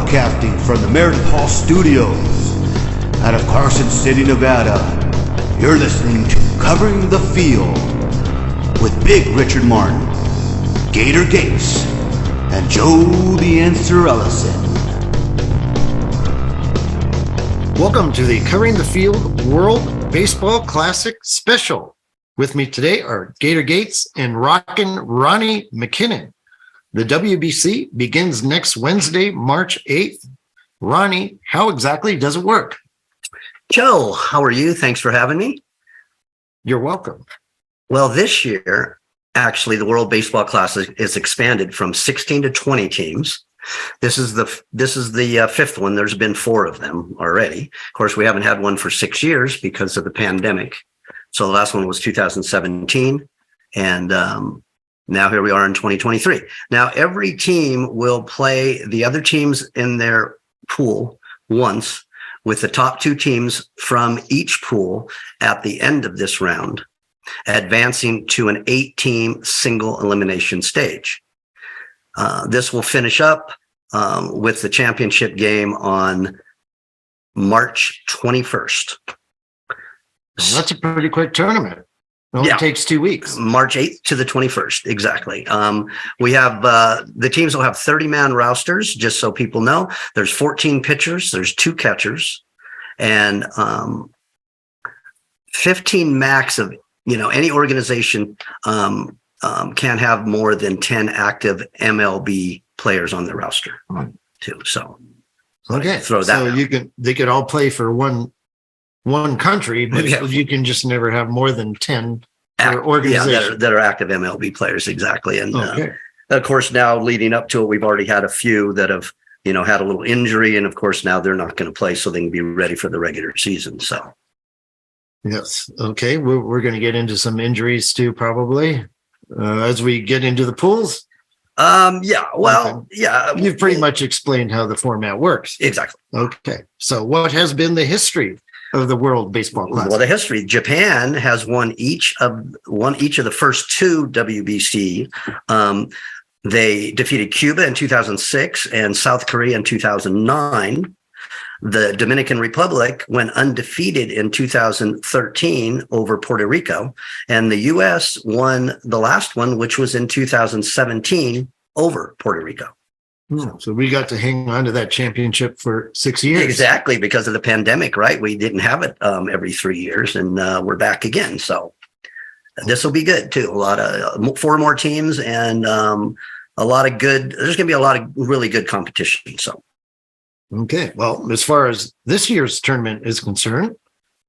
Broadcasting from the Merritt Hall Studios out of Carson City, Nevada. You're listening to Covering the Field with Big Richard Martin, Gator Gates, and Joe the Answer Ellison. Welcome to the Covering the Field World Baseball Classic Special. With me today are Gator Gates and Rockin Ronnie McKinnon. The WBC begins next Wednesday, March 8th. Ronnie, how exactly does it work? Joe, how are you? Thanks for having me. You're welcome. Well, this year, actually, the World Baseball Classic is expanded from 16 to 20 teams. This is the fifth one. There's been 4 of them already. Of course, we haven't had one for 6 years because of the pandemic. So the last one was 2017, and now here we are in 2023. Now, every team will play the other teams in their pool once, with the top 2 teams from each pool at the end of this round, advancing to an 8-team single elimination stage. This will finish up with the championship game on March 21st. Well, that's a pretty quick tournament. It only takes 2 weeks. March 8th to the 21st, exactly. We have the teams will have 30-man rosters, just so people know. There's 14 pitchers, there's 2 catchers, and 15 max of, any organization can't have more than 10 active MLB players on their roster too. So okay, throw that. So they could all play for one country, but you can just never have more than 10 organizations that are active MLB players. Exactly. And of course, now leading up to it, we've already had a few that have, had a little injury. And of course, now they're not going to play, so they can be ready for the regular season. So. Yes. Okay. We're going to get into some injuries too, probably, as we get into the pools. You've pretty much explained how the format works. Exactly. Okay. So what has been the history of the World Baseball Classic? Well, the history, Japan has won each of the first 2 WBC. They defeated Cuba in 2006 and South Korea in 2009. The Dominican Republic went undefeated in 2013 over Puerto Rico, and the U.S. won the last one, which was in 2017 over Puerto Rico. So we got to hang on to that championship for 6 years. Exactly, because of the pandemic, right? We didn't have it every 3 years, and we're back again. So this will be good too. A lot of 4 more teams, and a lot of good. There's going to be a lot of really good competition. So. Okay. Well, as far as this year's tournament is concerned,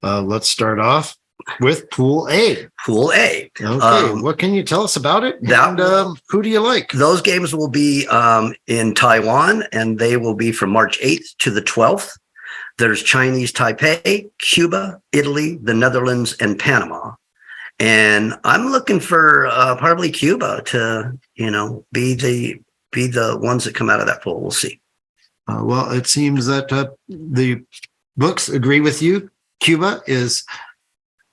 let's start off with Pool A. Pool A. Okay. What can you tell us about it? Who do you like? Those games will be in Taiwan, and they will be from March 8th to the 12th. There's Chinese Taipei, Cuba, Italy, the Netherlands, and Panama. And I'm looking for probably Cuba to, be the ones that come out of that pool. We'll see. Well, it seems that the books agree with you. Cuba is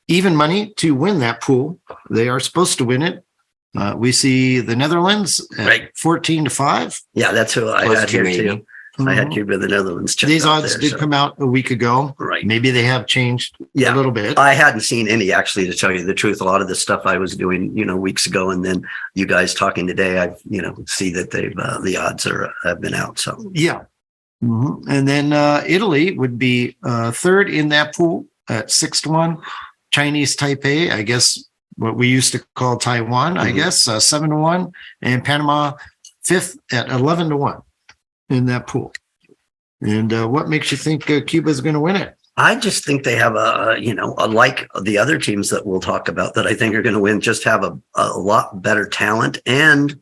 even money to win that pool. They are supposed to win it. We see the Netherlands at 14-5. Yeah, that's who I had here too. I had Cuba, the Netherlands. These odds did come out a week ago. Right. Maybe they have changed a little bit. I hadn't seen any, actually, to tell you the truth. A lot of the stuff I was doing, weeks ago, and then you guys talking today, I, see that they've the odds have been out. So yeah. Mm-hmm. And then Italy would be third in that pool at 6-1. Chinese Taipei, I guess what we used to call Taiwan, I guess 7-1, and Panama 5th at 11-1 in that pool. And what makes you think Cuba is going to win it? I just think they have like the other teams that we'll talk about that I think are going to win, just have a lot better talent and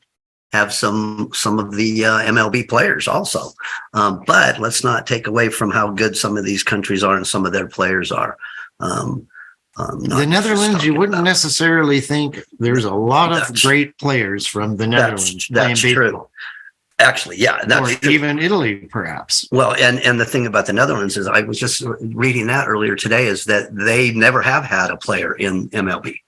have some of the MLB players also. But let's not take away from how good some of these countries are and some of their players are. The Netherlands, you wouldn't necessarily think there's a lot of great players from the Netherlands. That's true. Actually, yeah. Or even Italy, perhaps. Well, and the thing about the Netherlands is I was just reading that earlier today is that they never have had a player in MLB,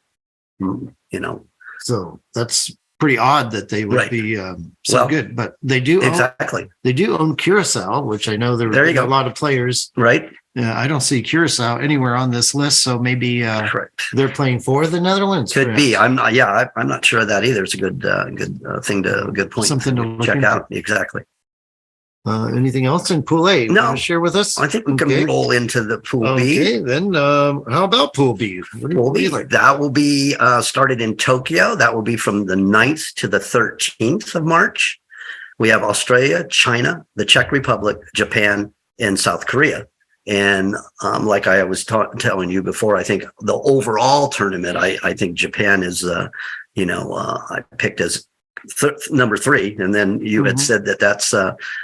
So that's pretty odd that they would Right. be so Well, good, but they do Exactly. they do own Curacao, which I know there There you are a go. lot of players. Right. I don't see Curacao anywhere on this list, so maybe Correct. they're playing for the Netherlands. Could perhaps. be. I'm not. Yeah, I'm not sure of that either. It's a good good point. Something to look check into. out. Exactly. Anything else in Pool A? No. Want to share with us? I think we Okay. can roll into the Pool B. Okay, then how about Pool B? What do you like? That will be started in Tokyo. That will be from the 9th to the 13th of March. We have Australia, China, the Czech Republic, Japan, and South Korea. And like I was telling you before, I think the overall tournament, I think Japan is, I picked as number 3. And then you had said that that's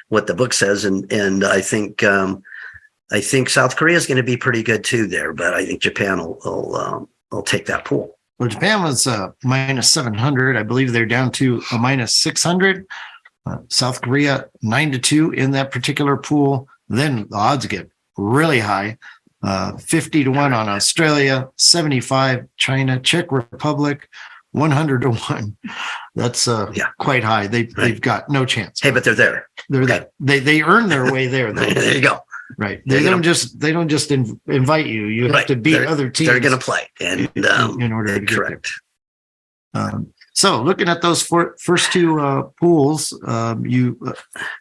what the book says. And I think South Korea is going to be pretty good too there, but I think Japan will take that pool. Well, Japan was minus 700. I believe they're down to a minus 600. South Korea 9-2 in that particular pool. Then the odds get really high. 50-1 on Australia, 75 China, Czech Republic, 100-1. That's quite high. They've got no chance. Hey, but they're there. They're there. They earn their way there. There you go. Right. They don't just invite you. You have to beat other teams. They're going to play and in order to get correct. there. So looking at those first two pools,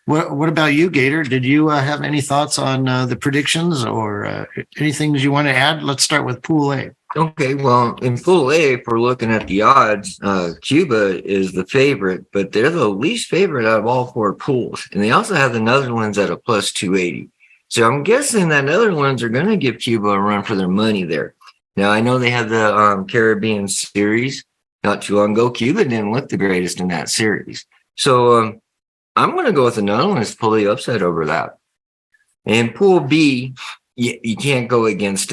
what about you, Gator? Did you have any thoughts on the predictions or anything you want to add? Let's start with Pool A. Okay, well, in Pool A, if we're looking at the odds, Cuba is the favorite, but they're the least favorite out of all 4 pools. And they also have the Netherlands at a plus 280. So I'm guessing that Netherlands are going to give Cuba a run for their money there. Now, I know they had the Caribbean series not too long ago. Cuba didn't look the greatest in that series. So I'm going to go with the Netherlands to pull the upset over that. And Pool B, you can't go against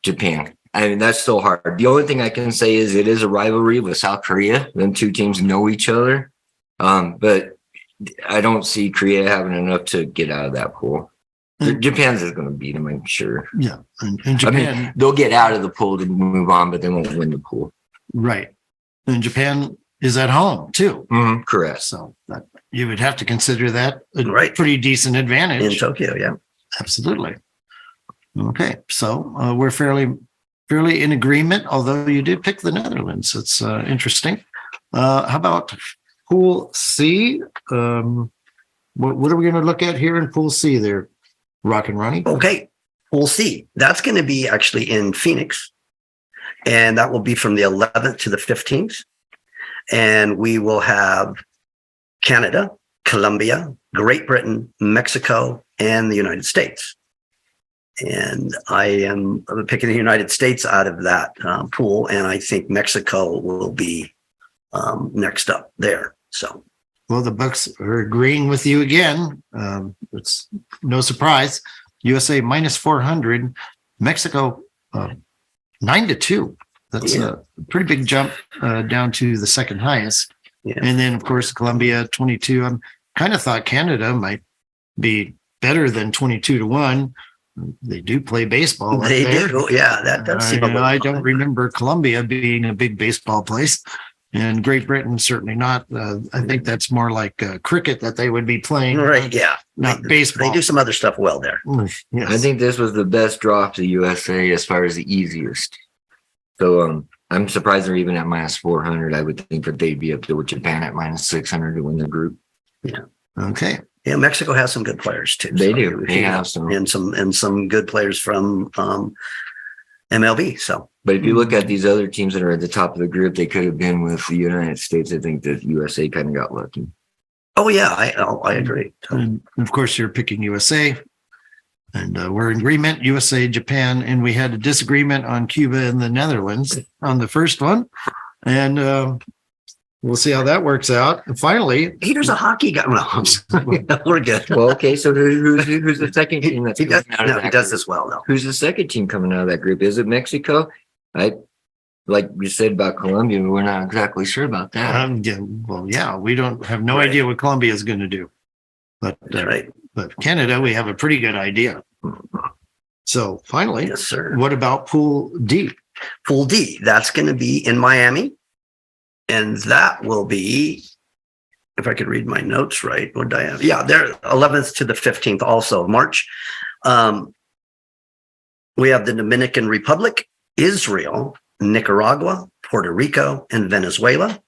Japan. I mean, that's so hard. The only thing I can say is it is a rivalry with South Korea. Them 2 teams know each other. But I don't see Korea having enough to get out of that pool. Japan's is going to beat them, I'm sure. Yeah. And Japan, I mean, they'll get out of the pool to move on, but they won't win the pool. right. And Japan is at home too. Correct. So you would have to consider that a Right. pretty decent advantage. In Tokyo, yeah. Absolutely. Okay. So we're fairly in agreement, although you did pick the Netherlands. It's interesting. How about Pool C? What are we going to look at here in Pool C there, Rockin' Ronnie? Okay, Pool C. That's going to be actually in Phoenix, and that will be from the 11th to the 15th. And we will have Canada, Colombia, Great Britain, Mexico, and the United States. And I'm picking the United States out of that pool, and I think Mexico will be next up there. So. Well, the Bucks are agreeing with you again. It's no surprise. USA minus 400, Mexico 9-2. That's a pretty big jump down to the second highest. Yeah. And then, of course, Colombia 22. I kind of thought Canada might be better than 22-1. They do play baseball. They do. Yeah, that does seem a little I don't remember Colombia being a big baseball place. And Great Britain, certainly not. I think that's more like cricket that they would be playing. Right, yeah. Not baseball. They do some other stuff well there. Yes. I think this was the best draw for the USA as far as the easiest. So I'm surprised they're even at minus 400. I would think that they'd be up there with Japan at minus 600 to win the group. Yeah. Okay. Yeah, Mexico has some good players too. They do. They have some. And some good players from MLB. So. But if you look at these other teams that are at the top of the group, they could have been with the United States. I think the USA kind of got lucky. Oh yeah, I agree. And of course, you're picking USA, and we're in agreement. USA, Japan, and we had a disagreement on Cuba and the Netherlands on the first one, and we'll see how that works out. And finally, There's a hockey guy. No, I'm sorry. We're good. Well, okay. So who's the second team that's He does, coming out of that he does group? this well though. Who's the second team coming out of that group? Is it Mexico? Like you said about Colombia, we're not exactly sure about that. we don't have no Right. idea what Colombia is going to do, but That's right. but Canada, we have a pretty good idea. So finally, Yes, sir. what about Pool D? Pool D. That's going to be in Miami. And that will be, if I could read my notes right, what did I have? Yeah, they're 11th to the 15th also of March. We have the Dominican Republic, Israel, Nicaragua, Puerto Rico, and Venezuela.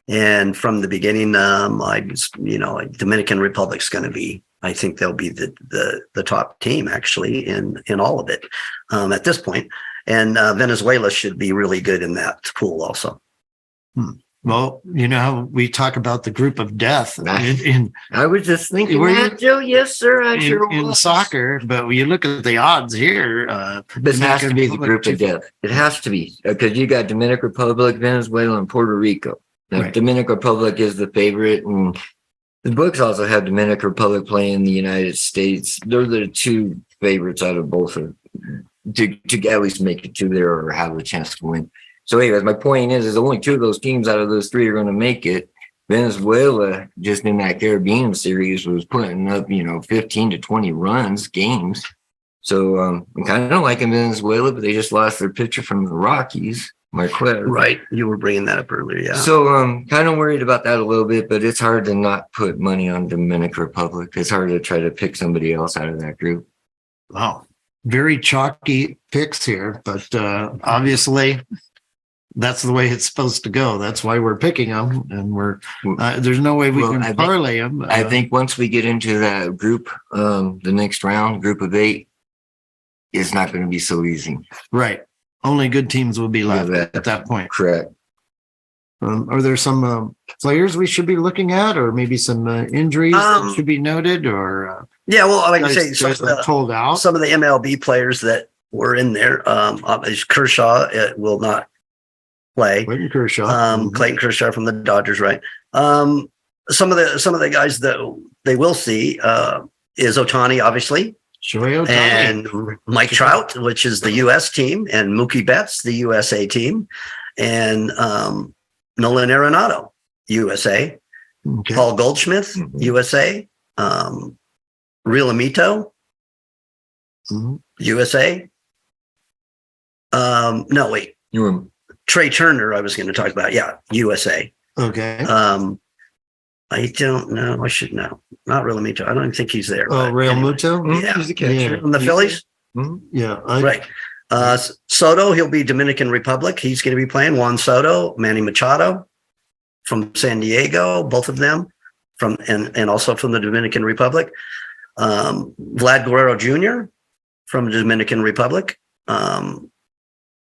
And from the beginning, Dominican Republic's going to be, I think they'll be the top team actually in all of it at this point. And Venezuela should be really good in that pool also. Well, how we talk about the group of death I was just thinking Were that, Joe. Yes, sir. I sure in was. soccer, but when you look at the odds here, This has to Dominican be the Republic, group of death. It has to be because you got Dominican Republic, Venezuela, and Puerto Rico. Now, Right. Dominican Republic is the favorite, and the books also have Dominican Republic playing the United States. They're the two favorites out of both of to at least make it to there or have a chance to win. So, anyways, my point is only two of those teams out of those three are going to make it. Venezuela, just in that Caribbean series, was putting up 15 to 20 games. So I'm kind of liking Venezuela, but they just lost their pitcher from the Rockies. Right. You were bringing that up earlier. Yeah. So I'm kind of worried about that a little bit, but it's hard to not put money on Dominican Republic. It's hard to try to pick somebody else out of that group. wow, very chalky picks here, but obviously that's the way it's supposed to go. That's why we're picking them, and there's no way we can parlay them. I think once we get into that group, the next round, group of 8, it's not going to be so easy. Right. Only good teams will be left at that point. Correct. Are there some players we should be looking at, or maybe some injuries that should be noted, or yeah, well, like I say, some of the MLB players that were in there, Kershaw will not play. Clayton Kershaw. Clayton Kershaw from the Dodgers, right? Some of the guys that they will see is Ohtani, obviously. Shohei Ohtani. And Mike Trout, which is the U.S. team, and Mookie Betts, the USA team, and Nolan Arenado, USA, Okay. Paul Goldschmidt, USA, Real Amito, USA. No, wait. Trey Turner, I was going to talk about. Yeah, USA. Okay. I don't know. I should know. Not Real Amito. I don't even think he's there. Oh, Real Muto? Yeah. He's the catcher. From the Phillies? Yeah. Right. Soto, he'll be Dominican Republic. He's going to be playing. Juan Soto, Manny Machado from San Diego, both of them and also from the Dominican Republic. Vlad Guerrero Jr. from the Dominican Republic.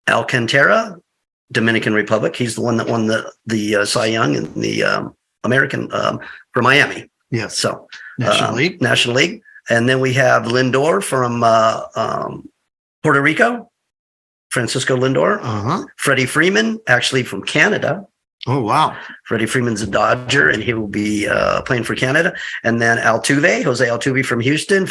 Alcantara, Dominican Republic. He's the one that won the Cy Young in the American for Miami. Yes. So National League. And then we have Lindor from Puerto Rico, Francisco Lindor. Freddie Freeman, actually from Canada. Oh, wow. Freddie Freeman's a Dodger, and he will be playing for Canada. And then Jose Altuve from Houston,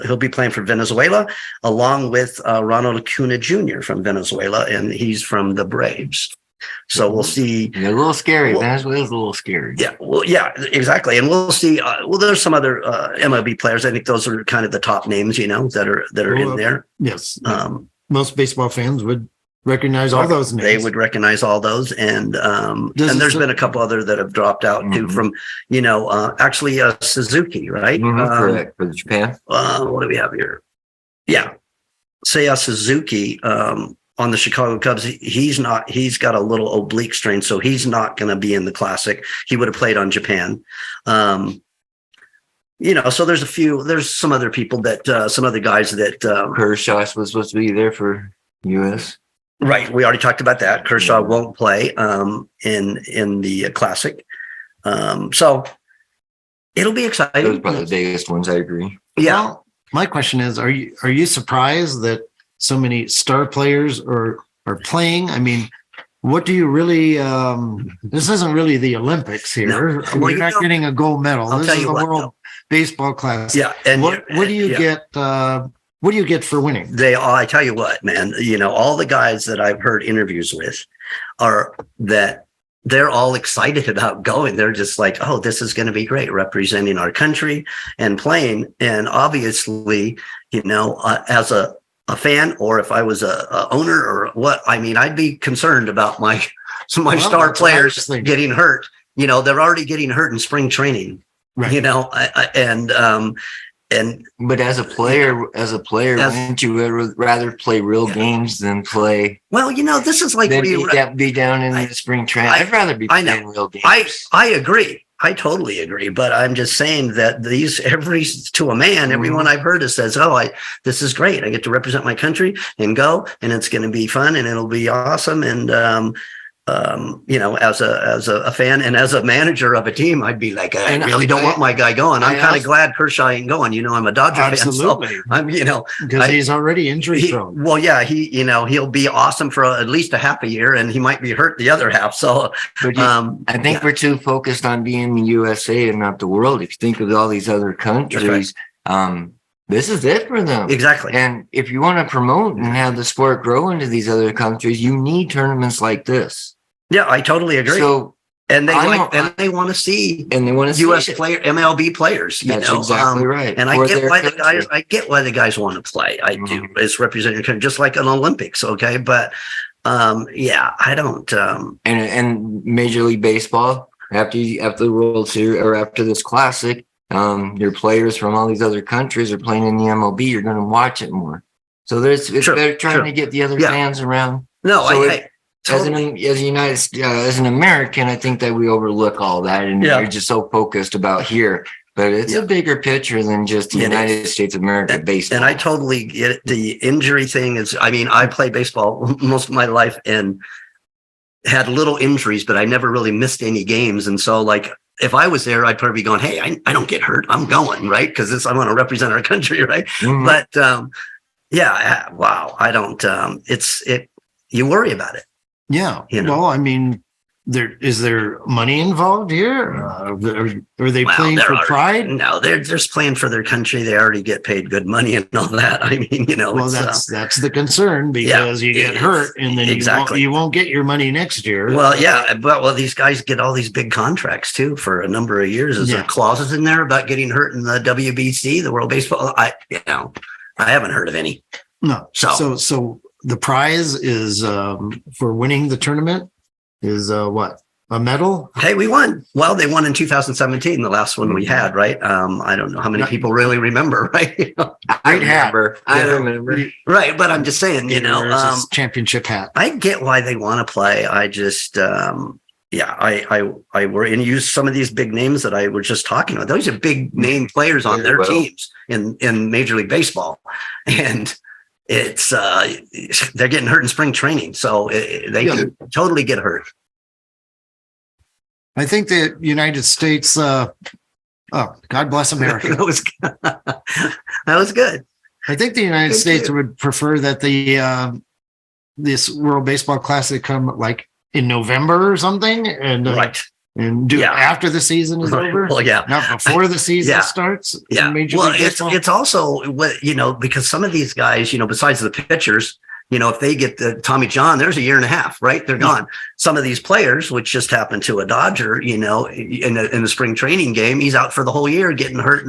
he'll be playing for Venezuela, along with Ronald Acuna Jr. from Venezuela, and he's from the Braves. So we'll see. A little scary. Venezuela's a little scary. Yeah. Well, yeah, exactly. And we'll see. There's some other MLB players. I think those are kind of the top names, that are in there. Yes. Most baseball fans would recognize all those names. They would recognize all those. And there's been a couple other that have dropped out too from, actually Suzuki, right? Correct. For Japan. What do we have here? Yeah. Seiya Suzuki, on the Chicago Cubs, he's got a little oblique strain, so he's not going to be in the Classic. He would have played on Japan. So there's some other people some other guys that Kershaw was supposed to be there for U.S. Right. We already talked about that. Kershaw won't play in the Classic. So it'll be exciting. Those are probably the biggest ones. I agree. Yeah. Well, my question is, are you surprised that so many star players are playing? I mean, what do you really, this isn't really the Olympics here. No. Well, We're not getting a gold medal. I'll This tell is you the what, World Baseball Classic. Yeah. And what do you get? What do you get for winning? I tell you what, man, all the guys that I've heard interviews with they're all excited about going. They're just like, oh, this is going to be great, representing our country and playing. And obviously, as a fan or if I was a owner or what, I mean, I'd be concerned about my Well, star that's what I was players thinking. getting hurt. You know, they're already getting hurt in spring training. Right. You know, and But as a player, wouldn't you rather play real games than play? well, you know, this is like Than where be down in the spring training. I'd rather be I know. playing real games. I agree. I totally agree. But I'm just saying that to a man, everyone I've heard says, "Oh, this is great. I get to represent my country and go, and it's going to be fun, and it'll be awesome." And you know, as a fan and as a manager of a team, I'd be like, I really don't want my guy going. I'm kind of glad Kershaw ain't going. You know, I'm a Dodger Absolutely. fan, so I'm, you know, because he's already injury prone. well, yeah, you know, he'll be awesome for at least a half a year, and he might be hurt the other half. So, I think we're too focused on being the USA and not the world. If you think of all these other countries, this is it for them. Exactly. And if you want to promote and have the sport grow into these other countries, you need tournaments like this. Yeah, I totally agree. So, and they want to see U.S. player, MLB players. That's exactly right. And I get why the guys want to play. I do. It's representing your country, just like an Olympics. Okay, but yeah, I don't. And Major League Baseball after the World Series or after this Classic, your players from all these other countries are playing in the MLB. You're going to watch it more. So they're trying to get the other fans around. No, so as an American, I think that we overlook all that, and you're just so focused about here. But it's a bigger picture than just the United States of America baseball. And I totally get it. The injury thing is, I mean, I played baseball most of my life and had little injuries, but I never really missed any games. And so, like, if I was there, I'd probably be going, "Hey, I don't get hurt. I'm going, right? Because I want to represent our country, right?" But wow, I don't. You worry about it. Yeah. You know? Well, I mean, is there money involved here? Are they playing for pride? No, they're just playing for their country. They already get paid good money and all that. I mean, you know. Well, that's the concern, because you get hurt and then you won't get your money next year. Well, yeah, but these guys get all these big contracts too for a number of years. Is there clauses in there about getting hurt in the WBC, the World Baseball? I haven't heard of any. No. So the prize is for winning the tournament is what? A medal? Hey, we won. Well, they won in 2017, the last one we had, right? I don't know how many people really remember, right? I remember. Right, but I'm just saying, you know, championship hat. I get why they want to play. I just, I were and use some of these big names that I was just talking about. Those are big name players on their teams in Major League Baseball, and it's they're getting hurt in spring training, so they can totally get hurt. I think the United States, God bless America. that was good. I think the United States would prefer that this World Baseball Classic come like in November or something, and and do it after the season is over. Well, not before the season starts. Yeah, well, it's also what, you know, because some of these guys, you know, besides the pitchers, you know, if they get the Tommy John, there's a year and a half, right? They're gone. Some of these players, which just happened to a Dodger, you know, in the spring training game, he's out for the whole year, getting hurt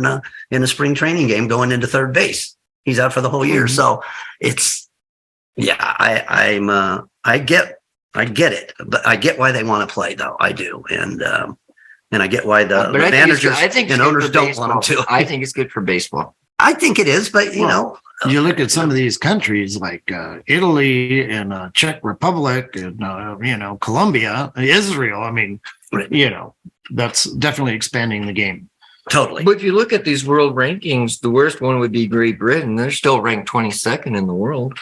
in a spring training game, going into third base. He's out for the whole year. So it's, I get it, but I get why they want to play, though. I do, and I get why the managers and owners don't want them to. I think it's good for baseball. I think it is, but you know, you look at some of these countries like Italy and Czech Republic and you know, Colombia, Israel. I mean, you know, that's definitely expanding the game. Totally. But if you look at these world rankings, the worst one would be Great Britain. They're still ranked 22nd in the world.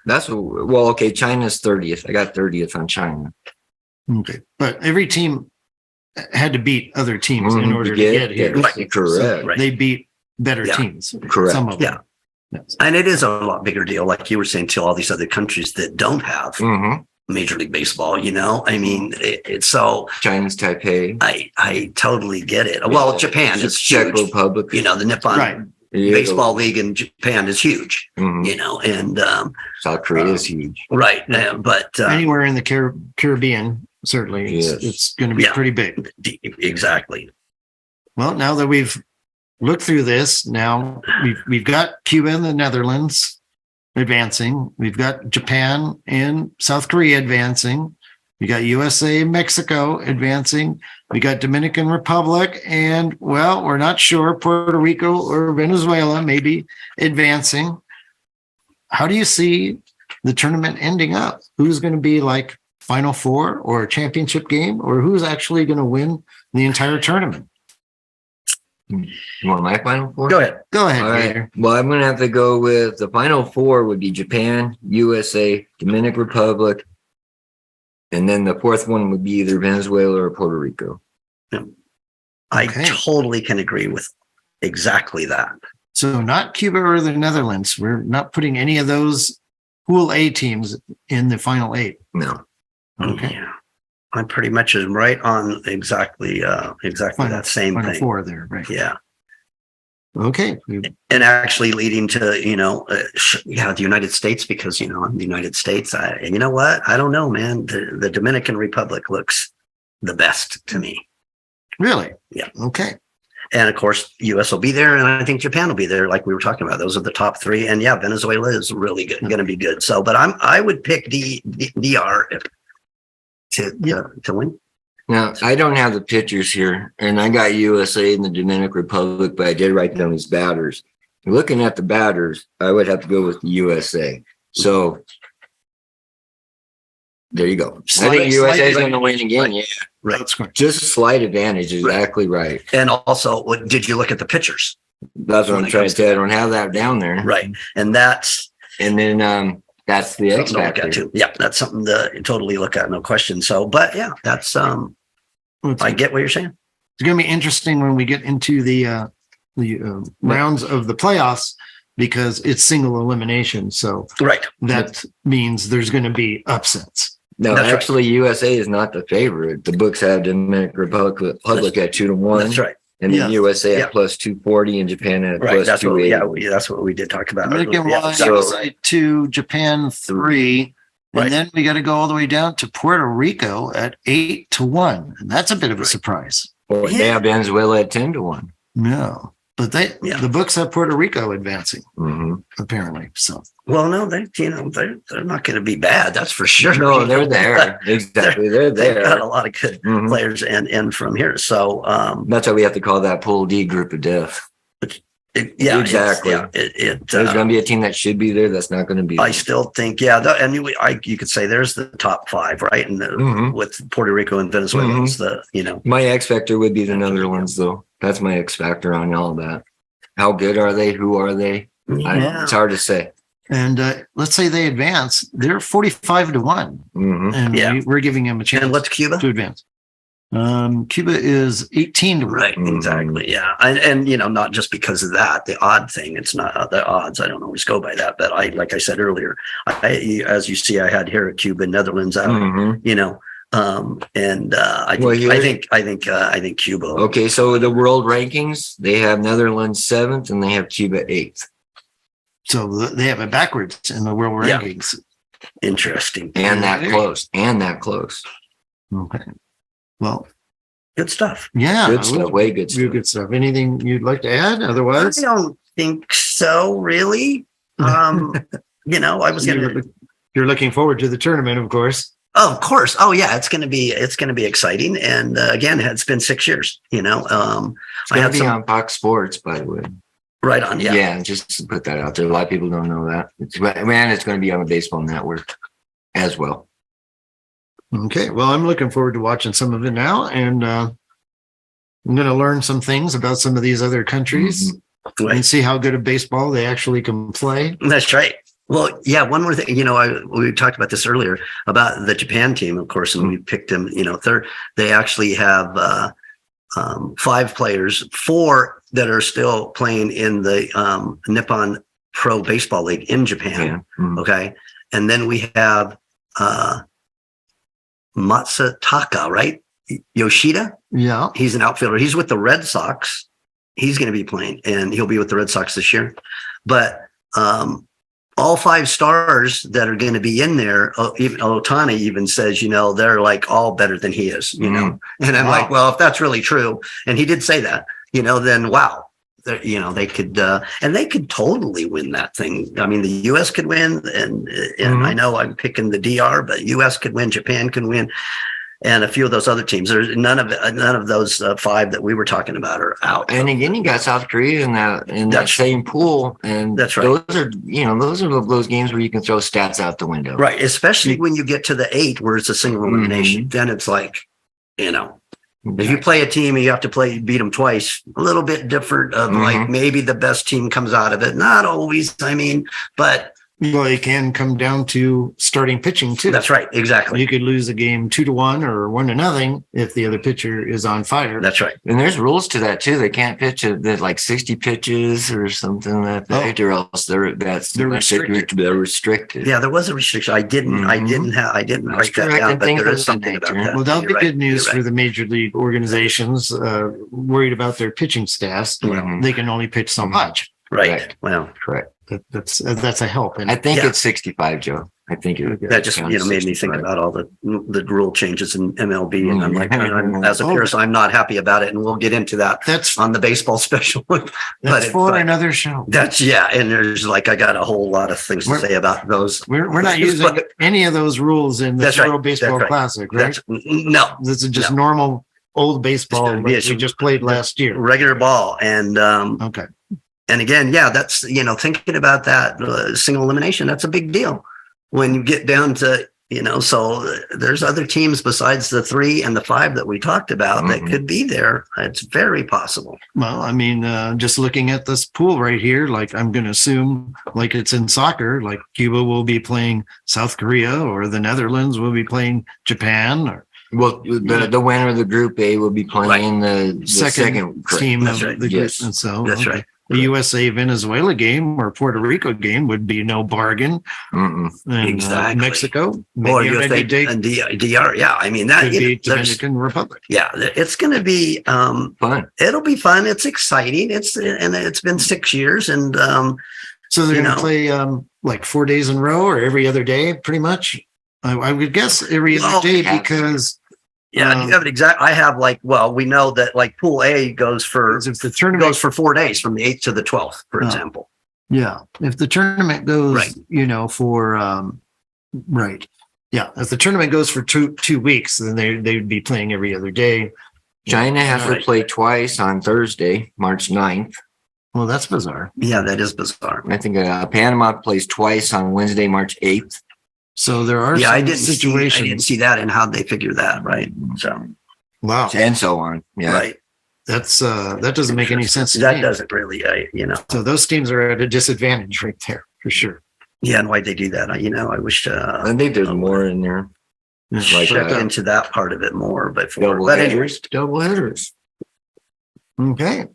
China's 30th. I got 30th on China. Okay. But every team had to beat other teams in order to get here. Right. Correct. So they beat better teams. Correct. Some of them. Yes. And it is a lot bigger deal, like you were saying, to all these other countries that don't have Major League Baseball, you know? I mean, it's so... China's Taipei. I totally get it. Well, Japan is Czech huge. Republic. You know, the Nippon Baseball League in Japan is huge, you know, and South Korea is huge. Right. But anywhere in the Caribbean, certainly, it's going to be pretty big. Exactly. Well, now that we've looked through this, now we've got Cuba and the Netherlands. advancing. We've got Japan and South Korea advancing. We got USA, Mexico advancing. We got Dominican Republic, and well, we're not sure, Puerto Rico or Venezuela maybe advancing. How do you see the tournament ending up? Who's going to be like Final Four or a championship game, or who's actually going to win the entire tournament? You want my Final Four? Go ahead. Go ahead, All right. Gator. Well, I'm going to have to go with the Final Four would be Japan, USA, Dominican Republic, and then the fourth one would be either Venezuela or Puerto Rico. I Okay. totally can agree with exactly that. So not Cuba or the Netherlands. We're not putting any of those Pool A teams in the final 8. No. Okay. Yeah. I'm pretty much right on exactly that same Final thing. 4 there, right? Yeah. Okay. And actually leading to, the United States, because, I'm the United States. And you know what? I don't know, man. The Dominican Republic looks the best to me. Really? Yeah. Okay. And of course, US will be there. And I think Japan will be there. Like we were talking about, those are the top 3. And yeah, Venezuela is really good, going to be good. So, but I would pick DR to win. Now, I don't have the pictures here, and I got USA and the Dominican Republic, but I did write down these batters. Looking at the batters, I would have to go with the USA. So there you go. I think USA is going to win again. Yeah, Right. That's correct. just a slight advantage. Exactly right. And also, did you look at the pictures? That's what I'm trying to say. I don't have that down there. Right. And that's And then that's the X something to look factor. at too. Yeah, that's something to totally look at, no question. So, but yeah, that's I get what you're saying. It's going to be interesting when we get into the rounds of the playoffs, because it's single elimination. So Right. that means there's going to be upsets. No, That's right. actually, USA is not the favorite. The books have Dominican Republic at 2-1. That's right. And then Yeah. USA Yeah. at plus 240 and Japan at Right. plus That's what 280. that's what we did talk about. Dominican Yeah, 1, so- USA 2, Japan 3. Right. And then we got to go all the way down to Puerto Rico at 8-1. And that's a bit of a surprise. Or they have Venezuela at 10-1. No, but Yeah. the books have Puerto Rico advancing, Mm-hmm. apparently. So Well, no, they're not going to be bad. That's for sure. No, they're there. Exactly. They're They've got there. a lot of good Mhm. players and from here. So, That's why we have to call that Pool D group of death. Exactly. There's going to be a team that should be there that's not going to be there. I still think, you could say there's the top 5, right? And Mhm. with Puerto Rico and Venezuela, Mhm. it's My X factor would be the Netherlands, though. That's my X factor on all that. How good are they? Who are they? It's hard to say. and let's say they advance, they're 45-1, Mhm. and Yeah. we're giving them a chance And what's Cuba? to advance. Cuba is 18-1. Right, exactly. Yeah. And not just because of that, the odd thing, it's not the odds. I don't always go by that, but like I said earlier, as you see, I had here at Cuba, Netherlands out, Mhm. I think Cuba. Okay, so the world rankings, they have Netherlands 7th and they have Cuba 8th. So they have it backwards in the world Yeah. rankings. Interesting. And that close. Okay. Well, Good stuff. yeah. Good stuff. Way good stuff. Good stuff. Anything you'd like to add? I Otherwise, don't think so, really. I was gonna. you're looking forward to the tournament, of course. Oh, of course. Oh, yeah. It's gonna be exciting. And again, it's been 6 years. It's I going had to be some on Fox Sports, by the way. right on. Yeah. Yeah, just to put that out there. A lot of people don't know that. It's going to be on the Baseball Network as well. Okay. Well, I'm looking forward to watching some of it now, and I'm going to learn some things about some of these other countries and see how good of baseball they actually can play. That's right. Well, yeah. One more thing, we talked about this earlier about the Japan team, of course, and we picked them. Third. They actually have 5 players, 4 that are still playing in the Nippon Pro Baseball League in Japan. Yeah. Mhm. Okay, and then we have Matsutaka, right? Yoshida. Yeah. He's an outfielder. He's with the Red Sox. He's going to be playing, and he'll be with the Red Sox this year. But all 5 stars that are going to be in there, even Otani even says, they're like all better than he is, And I'm Wow. like, well, if that's really true, and he did say that, then wow, they could, and they could totally win that thing. I mean, the U.S. could win, and I know I'm picking the DR, but U.S. could win, Japan can win, and a few of those other teams. There's none of those 5 that we were talking about are out. And again, you got South Korea in that same pool, and that's right. Those are those games where you can throw stats out the window, right? Especially when you get to the 8, where it's a single elimination, then it's like, if you play a team and you have to beat them twice, a little bit different of like maybe the best team comes out of it. Not always, but. Well, it can come down to starting pitching too. That's right. Exactly. You could lose a game 2-1 or 1-0 if the other pitcher is on fire. That's right. And there's rules to that too. They can't pitch at like 60 pitches or something like that, or else they're restricted. They're restricted. Yeah, there was a restriction. I didn't write that down, but there is something about that. Well, that'll be good news for the major league organizations worried about their pitching staffs. They can only pitch so much. Right. Well, correct. That's a help. And I think it's 65, Joe. I think that just made me think about all the rule changes in MLB, and I'm like, as a purist, I'm not happy about it, and we'll get into that. That's on the baseball special. That's for another show. And there's I got a whole lot of things to say about those. We're not using any of those rules in the World Baseball Classic, right? No, this is just normal old baseball we just played last year, regular ball, and okay. And again, that's, thinking about that single elimination, that's a big deal when you get down to, so there's other teams besides the 3 and the 5 that we talked about that could be there. It's very possible. Well, I mean, just looking at this pool right here, I'm going to assume it's in soccer, Cuba will be playing South Korea, or the Netherlands will be playing Japan, or the winner of the Group A will be playing the second team of the group. And so that's right. The USA-Venezuela game or Puerto Rico game would be no bargain. And, exactly. Mexico, or and DR. Yeah, I mean that. Dominican Republic. Yeah, it's going to be fun. It'll be fun. It's exciting. It's been 6 years, and so they're going to play 4 days in a row or every other day, pretty much. I would guess every other day because. Yeah, you have it exact. I have we know that Pool A goes for if the tournament goes for 4 days from the 8th to the 12th, for example. Yeah, if the tournament goes, for right. Yeah, if the tournament goes for 2 weeks, then they would be playing every other day. China has to play twice on Thursday, March 9th. Well, that's bizarre. Yeah, that is bizarre. I think Panama plays twice on Wednesday, March 8th. So there are situations. I didn't see that and how they figure that, right? So wow, and so on. Yeah, right. That's that doesn't make any sense. That doesn't really, So those teams are at a disadvantage right there for sure. Yeah, and why'd they do that? I wish. I think there's more in there. Into that part of it more, but double headers. Okay,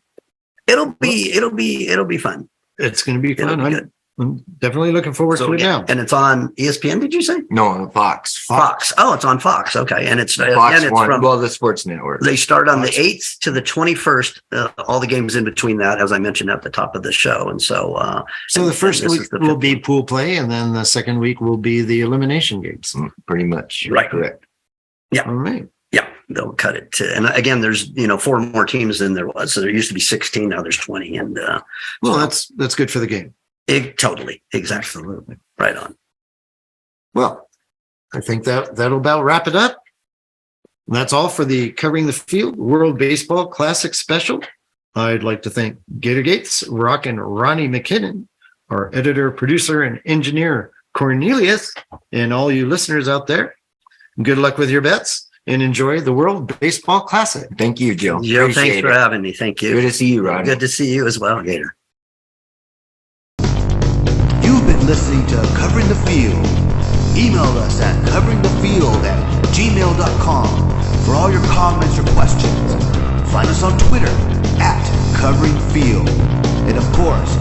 it'll be fun. It's going to be fun. I'm definitely looking forward to it now. And it's on ESPN, did you say? No, on Fox. Fox. Oh, it's on Fox. Okay. And it's Fox from the sports network. They start on the 8th to the 21st. All the games in between that, as I mentioned at the top of the show. And so the first week will be pool play, and then the second week will be the elimination games. Pretty much. Right. Correct. Yeah. All right. Yeah, they'll cut it to, and again, there's 4 more teams than there was. So there used to be 16, now there's 20, and that's good for the game. Totally, exactly, absolutely, right on. Well, I think that'll about wrap it up. That's all for the Covering the Field World Baseball Classic special. I'd like to thank Gator Gates, Rockin, Ronnie McKinnon, our editor, producer, and engineer Cornelius, and all you listeners out there. Good luck with your bets. And enjoy the World Baseball Classic. Thank you, Joe. Joe, thanks for having me. Thank you. Good to see you, Ronnie. Good to see you as well, Gator. You've been listening to Covering the Field. Email us at coveringthefield@gmail.com for all your comments or questions. Find us on Twitter @CoveringField. And of course,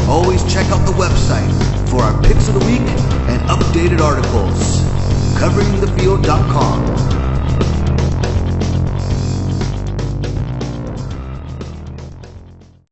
always check out the website for our picks of the week and updated articles. coveringthefield.com.